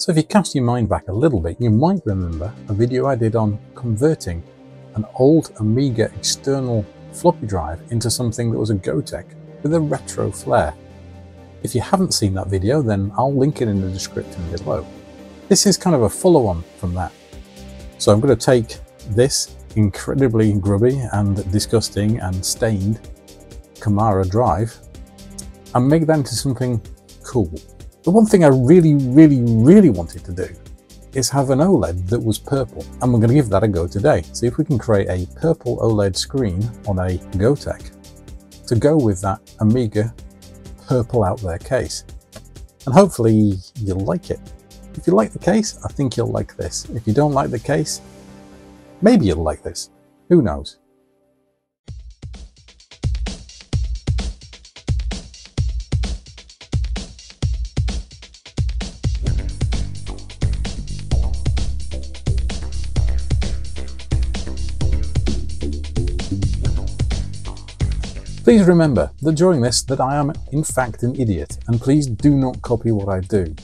So if you cast your mind back a little bit, you might remember a video I did on converting an old Amiga external floppy drive into something that was a GOTEK with a retro flair. If you haven't seen that video, then I'll link it in the description below. This is kind of a follow-on from that. So I'm going to take this incredibly grubby and disgusting and stained Camara drive and make that into something cool. The one thing I really wanted to do is have an OLED that was purple, and we're going to give that a go today. See if we can create a purple OLED screen on a GOTEK to go with that Amiga purple out there case. And hopefully you'll like it. If you like the case, I think you'll like this. If you don't like the case, maybe you'll like this. Who knows? Please remember that during this that I am in fact an idiot, and please do not copy what I do.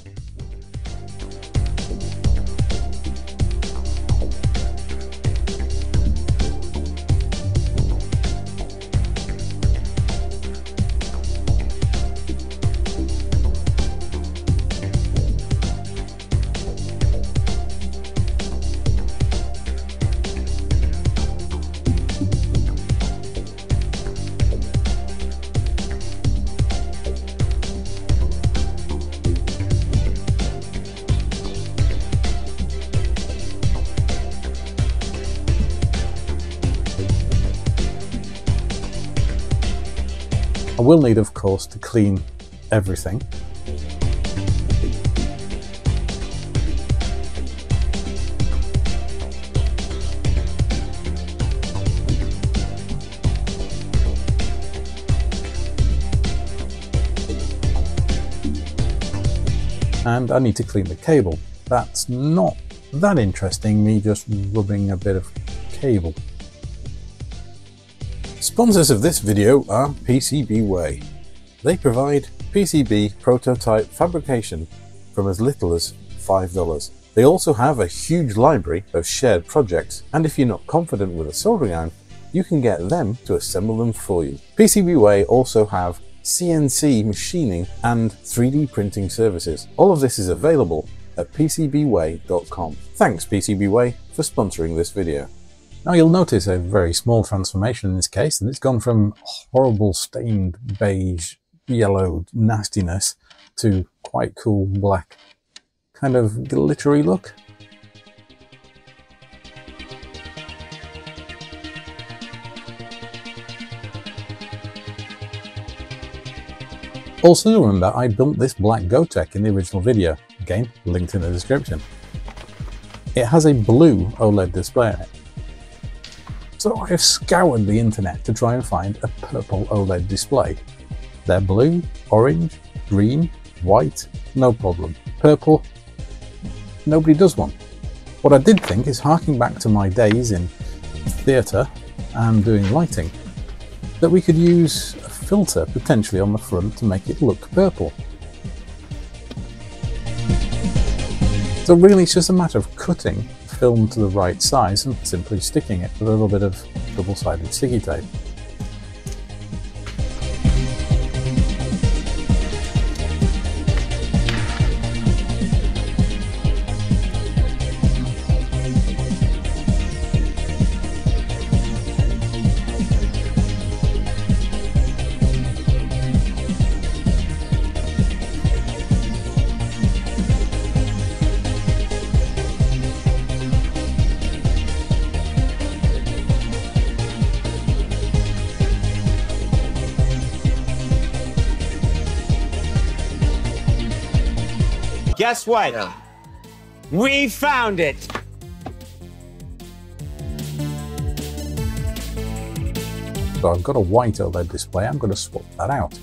I will need, of course, to clean everything. And I need to clean the cable. That's not that interesting, me just rubbing a bit of cable. Sponsors of this video are PCBWay. They provide PCB prototype fabrication from as little as $5. They also have a huge library of shared projects, and if you're not confident with a soldering iron, you can get them to assemble them for you. PCBWay also have CNC machining and 3D printing services. All of this is available at PCBWay.com. Thanks PCBWay for sponsoring this video. Now you'll notice a very small transformation in this case, and it's gone from horrible stained beige yellow nastiness to quite cool black kind of glittery look. Also remember, I built this black GOTEK in the original video, again linked in the description. It has a blue OLED display in it. So I've scoured the internet to try and find a purple OLED display. They're blue, orange, green, white, no problem. Purple, nobody does one. What I did think is, harking back to my days in theatre and doing lighting, that we could use a filter potentially on the front to make it look purple. So really it's just a matter of cutting film to the right size and simply sticking it with a little bit of double-sided sticky tape. Guess what? We found it! So I've got a white OLED display, I'm going to swap that out.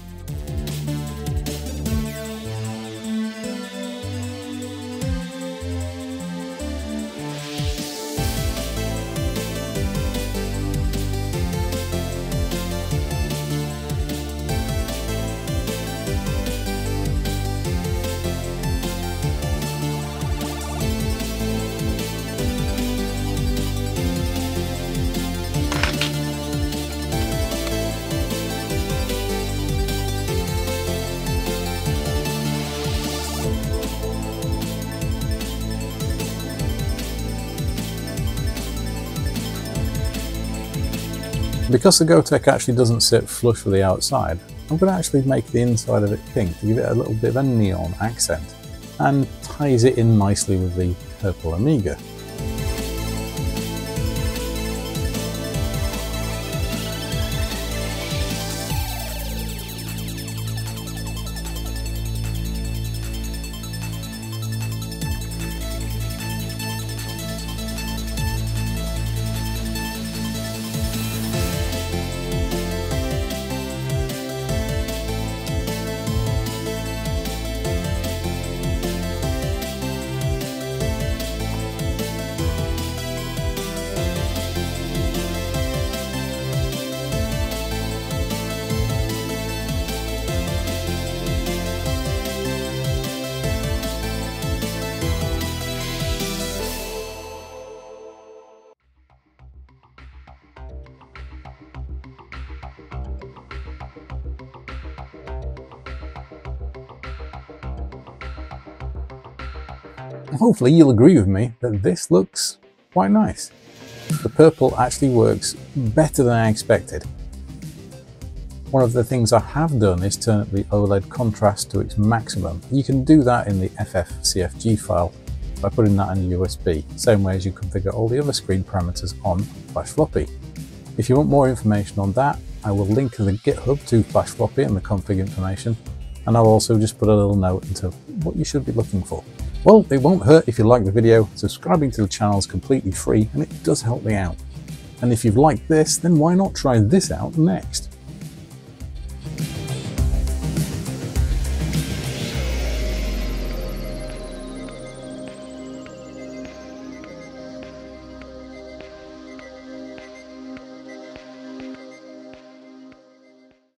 Because the GOTEK actually doesn't sit flush with the outside, I'm going to actually make the inside of it pink to give it a little bit of a neon accent, and ties it in nicely with the purple Amiga. Hopefully you'll agree with me that this looks quite nice. The purple actually works better than I expected. One of the things I have done is turn up the OLED contrast to its maximum. You can do that in the FFCFG file by putting that in a USB, same way as you configure all the other screen parameters on Flash Floppy. If you want more information on that, I will link the GitHub to Flash Floppy and the config information, and I'll also just put a little note into what you should be looking for. Well, it won't hurt if you like the video. Subscribing to the channel is completely free and it does help me out. And if you've liked this, then why not try this out next?